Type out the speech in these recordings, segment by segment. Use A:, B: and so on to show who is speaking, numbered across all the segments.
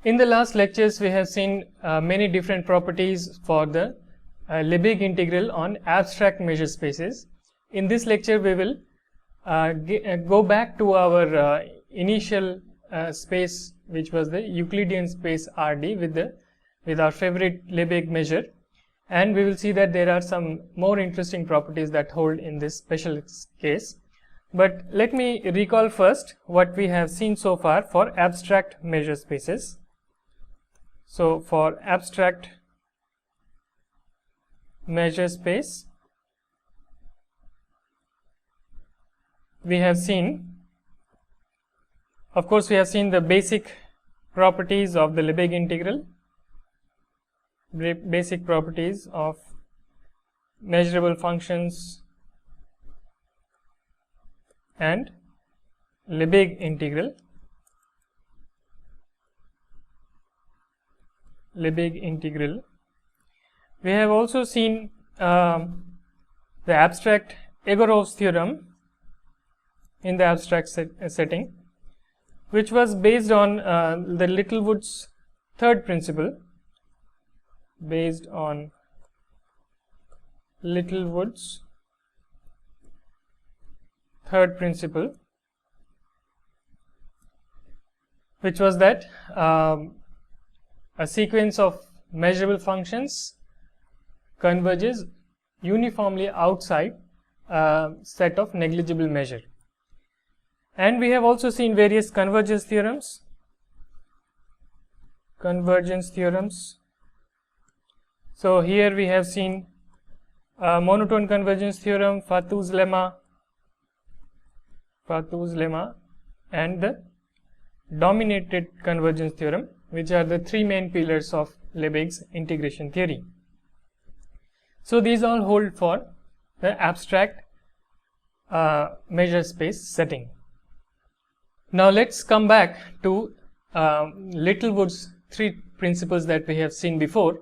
A: In the last lectures, we have seen many different properties for the Lebesgue integral on abstract measure spaces. In this lecture, we will go back to our initial space, which was the Euclidean space Rd with our favorite Lebesgue measure, and we will see that there are some more interesting properties that hold in this special case. But let me recall first what we have seen so far for abstract measure spaces. So for abstract measure space, we have seen, of course, we have seen the basic properties of the Lebesgue integral, basic properties of measurable functions and Lebesgue integral. We have also seen the abstract Egorov's theorem in the abstract setting, which was based on the Littlewood's third principle, which was that a sequence of measurable functions converges uniformly outside a set of negligible measure. And we have also seen various convergence theorems. So here we have seen monotone convergence theorem, Fatou's lemma, and the dominated convergence theorem, which are the three main pillars of Lebesgue's integration theory. So these all hold for the abstract measure space setting. Now let's come back to Littlewood's three principles that we have seen before.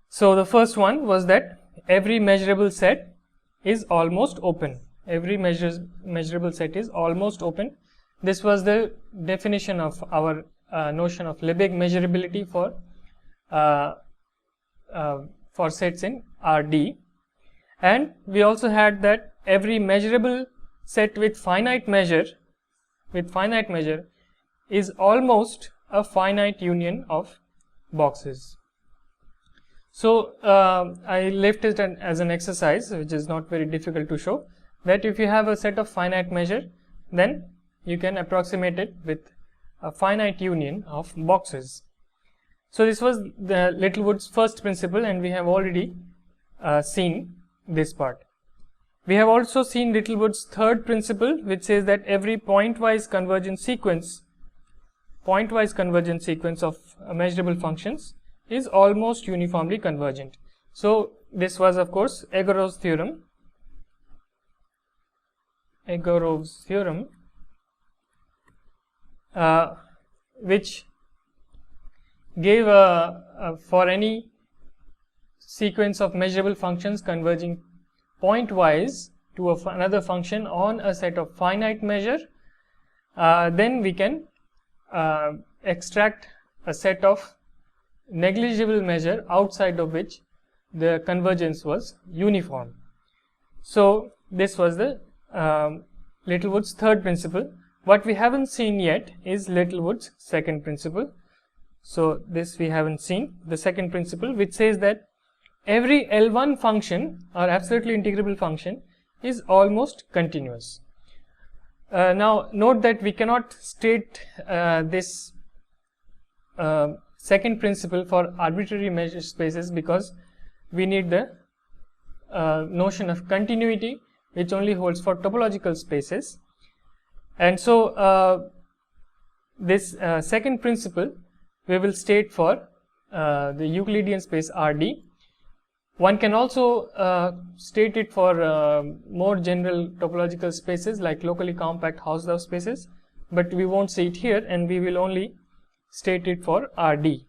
A: So the first one was that every measurable set is almost open. Measurable set is almost open. This was the definition of our notion of Lebesgue measurability for sets in Rd, and we also had that every measurable set with finite measure is almost a finite union of boxes. So I left it as an exercise, which is not very difficult to show, that if you have a set of finite measure, then you can approximate it with a finite union of boxes. So this was the Littlewood's first principle, and we have already seen this part. We have also seen Littlewood's third principle, which says that every pointwise convergent sequence of measurable functions is almost uniformly convergent. So this was, of course, Egorov's theorem, which gave for any sequence of measurable functions converging pointwise to another function on a set of finite measure, then we can extract a set of negligible measure outside of which the convergence was uniform. So this was the Littlewood's third principle. What we haven't seen yet is Littlewood's second principle. So this we haven't seen, the second principle, which says that every L1 function or absolutely integrable function is almost continuous. Now note that we cannot state this second principle for arbitrary measure spaces, because we need the notion of continuity, which only holds for topological spaces. And so this second principle we will state for the Euclidean space Rd. One can also state it for more general topological spaces like locally compact Hausdorff spaces, but we won't see it here, and we will only state it for Rd.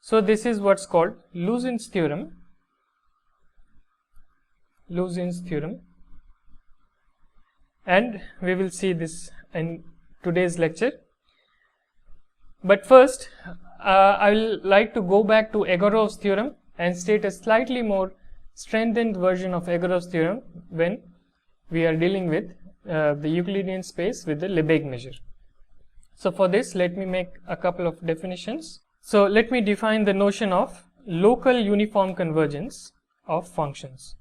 A: So this is what's called Lusin's theorem. And we will see this in today's lecture. But first, I will like to go back to Egorov's theorem and state a slightly more strengthened version of Egorov's theorem when we are dealing with the Euclidean space with the Lebesgue measure. So for this, let me make a couple of definitions. So let me define the notion of local uniform convergence of functions.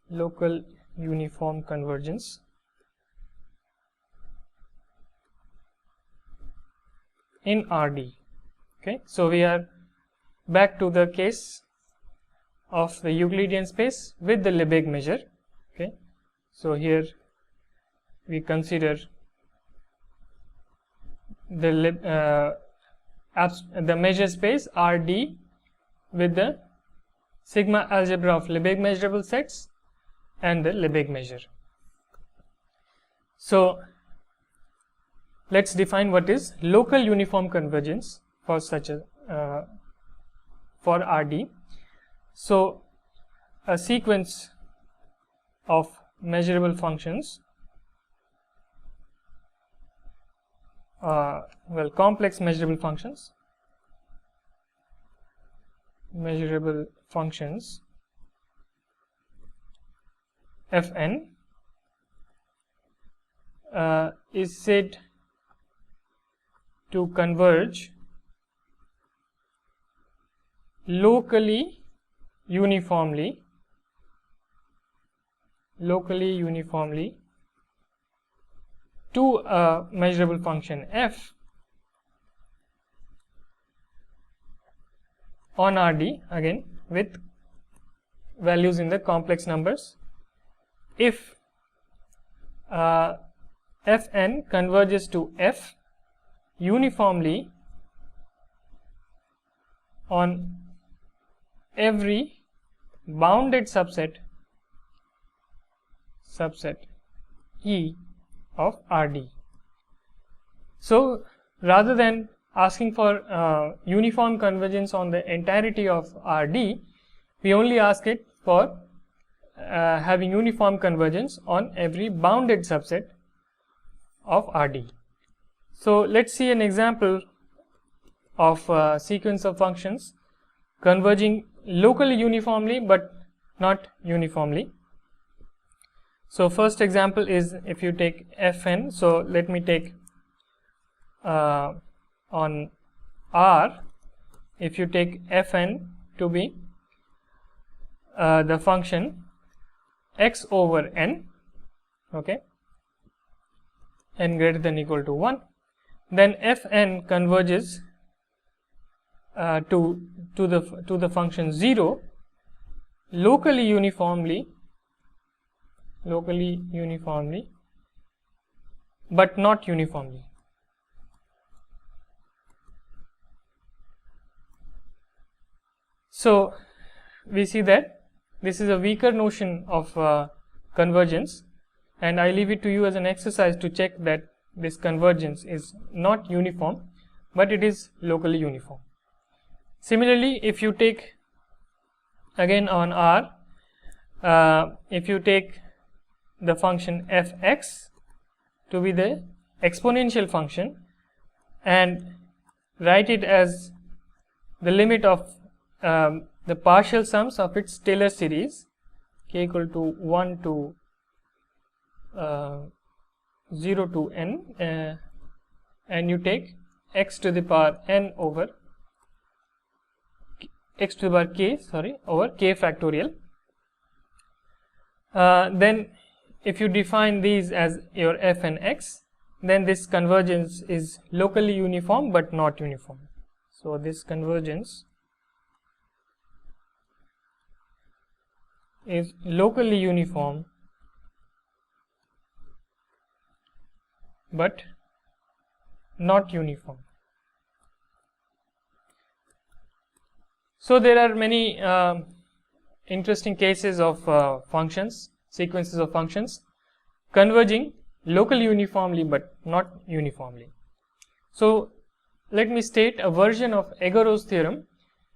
A: Local uniform convergence in RD. Okay, so we are back to the case of the Euclidean space with the Lebesgue measure. Okay, so here we consider the measure space RD with the sigma algebra of Lebesgue measurable sets and the Lebesgue measure. So let's define what is local uniform convergence for such a for RD. So a sequence of measurable functions, complex measurable functions Fn is said to converge locally uniformly to a measurable function f on RD, again with values in the complex numbers, if Fn converges to f uniformly on every bounded subset E of RD. So rather than asking for uniform convergence on the entirety of RD, we only ask it for having uniform convergence on every bounded subset of RD. So let's see an example of a sequence of functions converging locally uniformly but not uniformly. So first example is if you take Fn, so let me take on R, if you take Fn to be the function x over n, okay, n greater than equal to 1, then Fn converges to the function 0 locally uniformly but not uniformly. So we see that this is a weaker notion of convergence, and I leave it to you as an exercise to check that this convergence is not uniform but it is locally uniform. Similarly, if you take again on R, if you take the function fx to be the exponential function and write it as the limit of the partial sums of its Taylor series k equal to 1 to 0 to n, and you take x to the power n over x to the power k, over k factorial. Then if you define these as your f and x, then this convergence is locally uniform but not uniform. So this convergence is locally uniform but not uniform. So there are many interesting cases of sequences of functions converging locally uniformly but not uniformly. So let me state a version of Egorov's theorem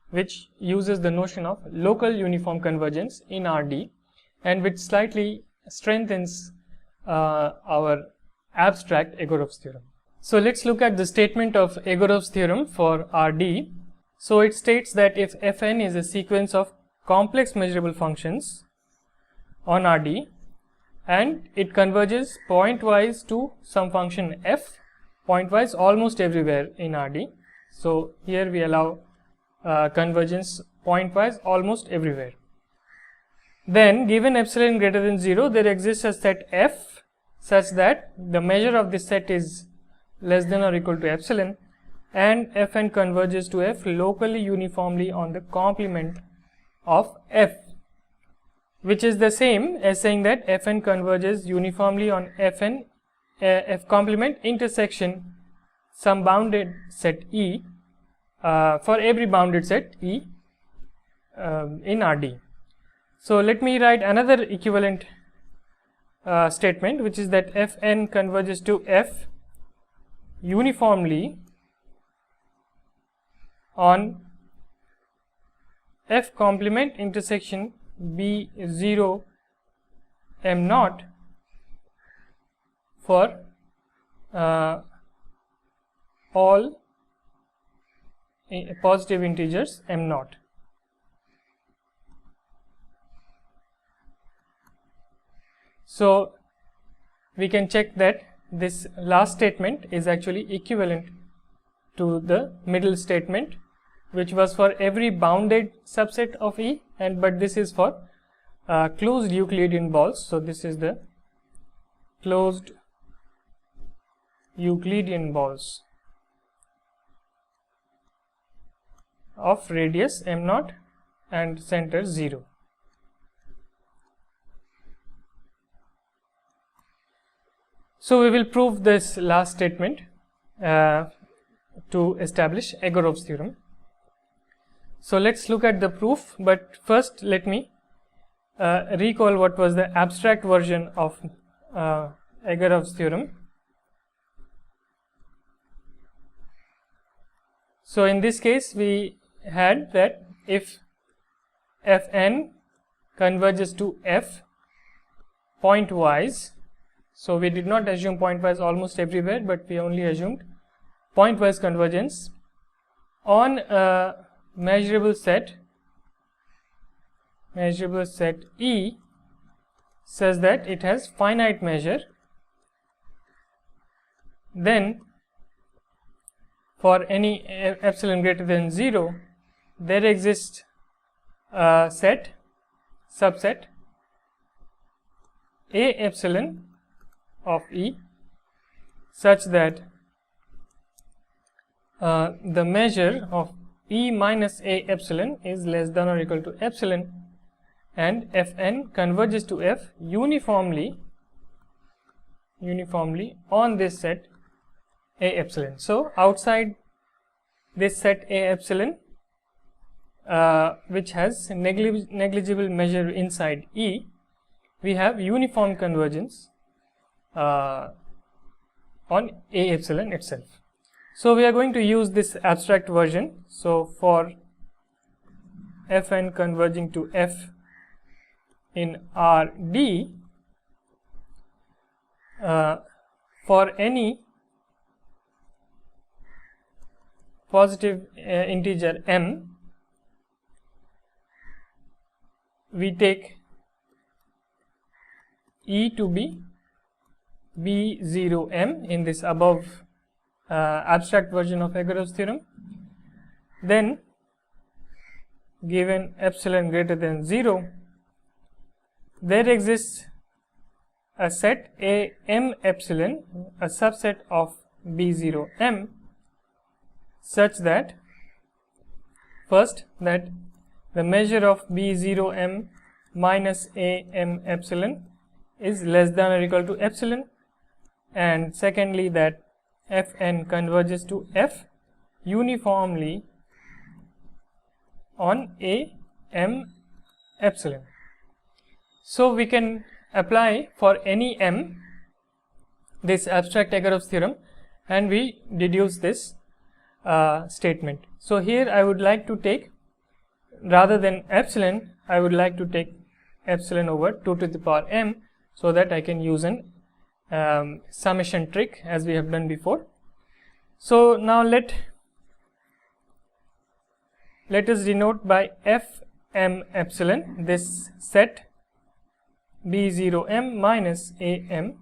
A: which uses the notion of local uniform convergence in RD and which slightly strengthens our abstract Egorov's theorem. So let's look at the statement of Egorov's theorem for Rd. So it states that if Fn is a sequence of complex measurable functions on Rd and it converges pointwise to some function f, pointwise almost everywhere in Rd. So here we allow convergence pointwise almost everywhere. Then given epsilon greater than 0, there exists a set f such that the measure of this set is less than or equal to epsilon, and Fn converges to f locally uniformly on the complement of f, which is the same as saying that Fn converges uniformly on Fn f complement intersection some bounded set E for every bounded set E in Rd. So let me write another equivalent statement, which is that Fn converges to f uniformly on f complement intersection B0 m0 for all positive integers m0. So we can check that this last statement is actually equivalent to the middle statement, which was for every bounded subset of E, and but this is for closed Euclidean balls. So this is the closed Euclidean balls of radius m0 and center 0. So we will prove this last statement to establish Egorov's theorem. So let's look at the proof, but first let me recall what was the abstract version of Egorov's theorem. So in this case we had that if Fn converges to f pointwise, so we did not assume pointwise almost everywhere, but we only assumed pointwise convergence on a measurable set E such that it has finite measure, then for any epsilon greater than 0 there exists a subset A epsilon of E such that the measure of E minus A epsilon is less than or equal to epsilon, and Fn converges to f uniformly on this set A epsilon. So outside this set A epsilon, which has negligible measure inside E, we have uniform convergence on A epsilon itself. So we are going to use this abstract version. So for Fn converging to f in Rd, for any positive integer m, we take E to be B0m in this above abstract version of Egorov's theorem. Then given epsilon greater than 0, there exists a set A m epsilon, a subset of B0m, such that first that the measure of B0m minus A m epsilon is less than or equal to epsilon, and secondly that Fn converges to f uniformly on A m epsilon. So we can apply for any m this abstract Egorov's theorem, and we deduce this statement. So here I would like to take, rather than epsilon, I would like to take epsilon over 2 to the power m, so that I can use an summation trick as we have done before. So now let us denote by Fm epsilon this set B0m minus Am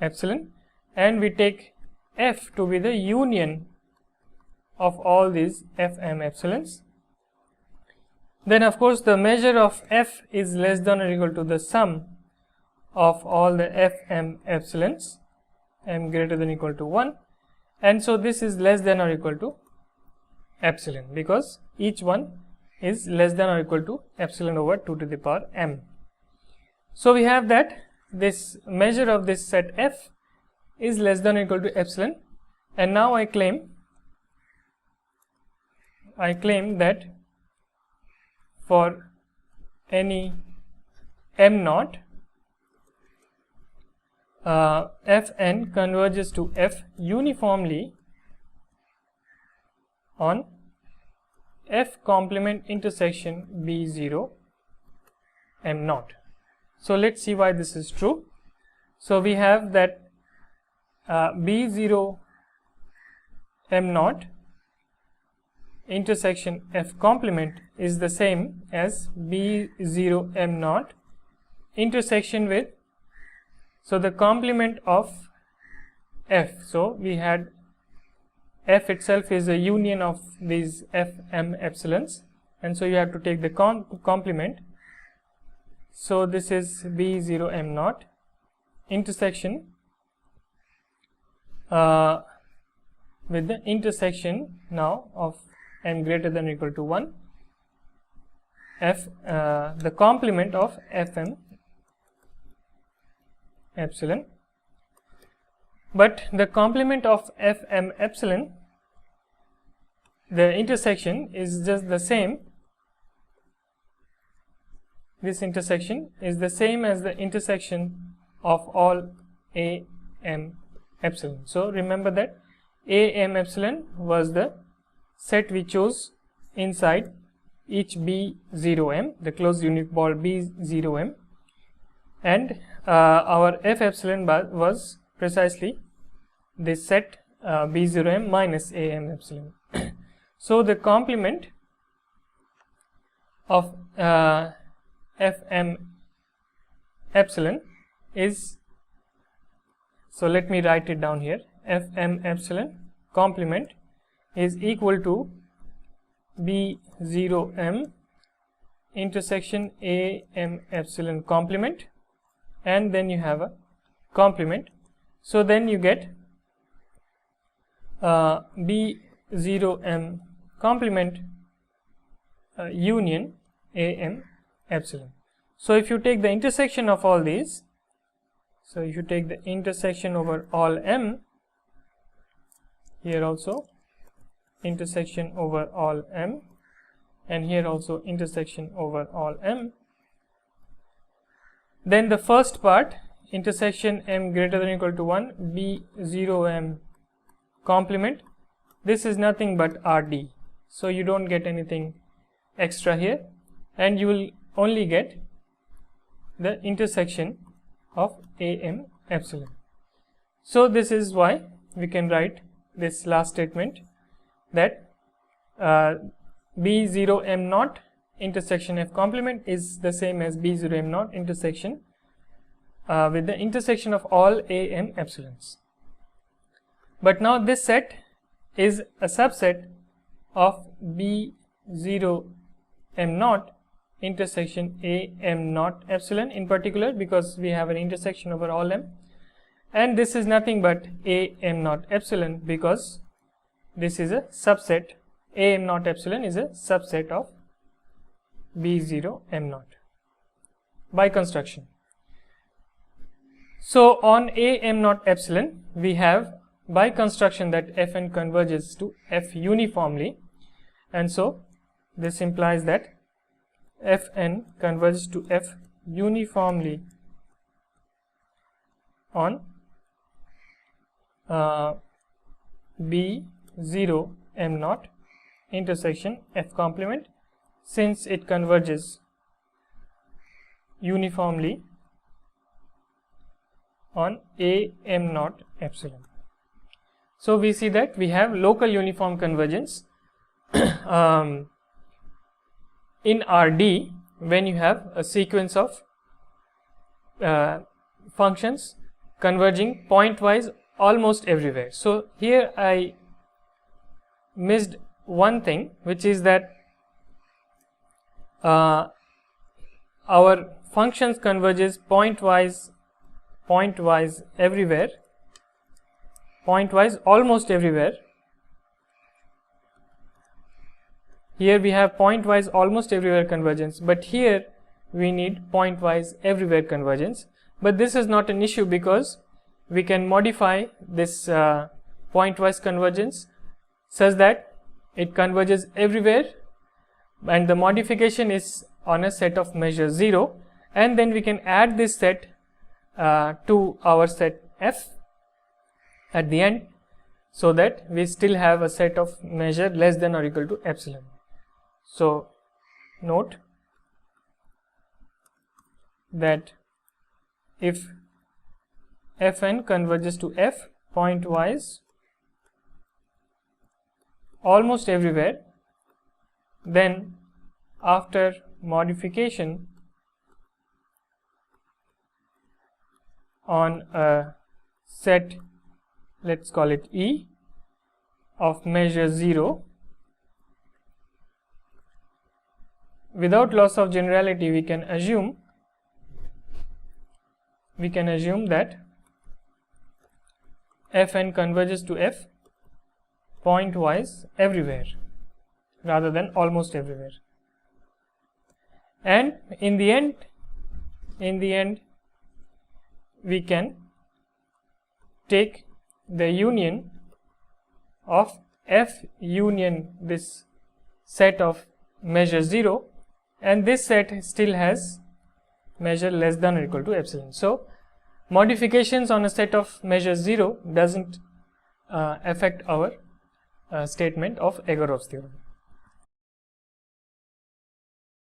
A: epsilon, and we take F to be the union of all these Fm epsilons. Then of course the measure of F is less than or equal to the sum of all the Fm epsilons, m greater than or equal to 1, and so this is less than or equal to epsilon because each one is less than or equal to epsilon over 2 to the power m. So we have that this measure of this set F is less than or equal to epsilon, and now I claim that for any m naught Fn converges to F uniformly on F complement intersection B0 m naught. So let's see why this is true. So we have that B0 m naught intersection F complement is the same as B0 m naught intersection with, so the complement of F. So we had F itself is a union of these Fm epsilons, and so you have to take the complement. So this is B0 m naught intersection with the intersection now of m greater than or equal to 1 F the complement of Fm epsilon, but the complement of Fm epsilon, the intersection is just the same, this intersection is the same as the intersection of all Am epsilon. So remember that Am epsilon was the set we chose inside each B0m, the closed unit ball B0m, and our F epsilon was precisely this set B0m minus Am epsilon. So the complement of Fm epsilon is, so let me write it down here, Fm epsilon complement is equal to B0m intersection Am epsilon complement, and then you have a complement. So then you get B0m complement union Am epsilon. So if you take the intersection of all these, so if you take the intersection over all m, here also intersection over all m, and here also intersection over all m, then the first part intersection m greater than or equal to 1 B0m complement, this is nothing but Rd, so you don't get anything extra here, and you will only get the intersection of Am epsilon. So this is why we can write this last statement that B0m naught intersection F complement is the same as B0m naught intersection with the intersection of all Am epsilons. But now this set is a subset of B0m naught intersection Am naught epsilon in particular, because we have an intersection over all m, and this is nothing but Am naught epsilon because this is a subset, Am naught epsilon is a subset of B0m naught by construction. So on Am naught epsilon we have by construction that Fn converges to F uniformly, and so this implies that Fn converges to F uniformly on B0m naught intersection F complement, since it converges uniformly on Am naught epsilon. So we see that we have local uniform convergence in RD when you have a sequence of functions converging pointwise almost everywhere. So here I missed one thing, which is that our functions converges pointwise everywhere, pointwise almost everywhere. Here we have pointwise almost everywhere convergence, but here we need pointwise everywhere convergence. But this is not an issue because we can modify this pointwise convergence such that it converges everywhere, and the modification is on a set of measure 0, and then we can add this set to our set F at the end, so that we still have a set of measure less than or equal to epsilon. So note that if Fn converges to F pointwise almost everywhere, then after modification on a set, let's call it E, of measure 0, without loss of generality we can assume that Fn converges to F pointwise everywhere rather than almost everywhere, and in the end we can take the union of F union this set of measure 0, and this set still has measure less than or equal to epsilon. So modifications on a set of measure 0 doesn't affect our statement of Egorov's theorem.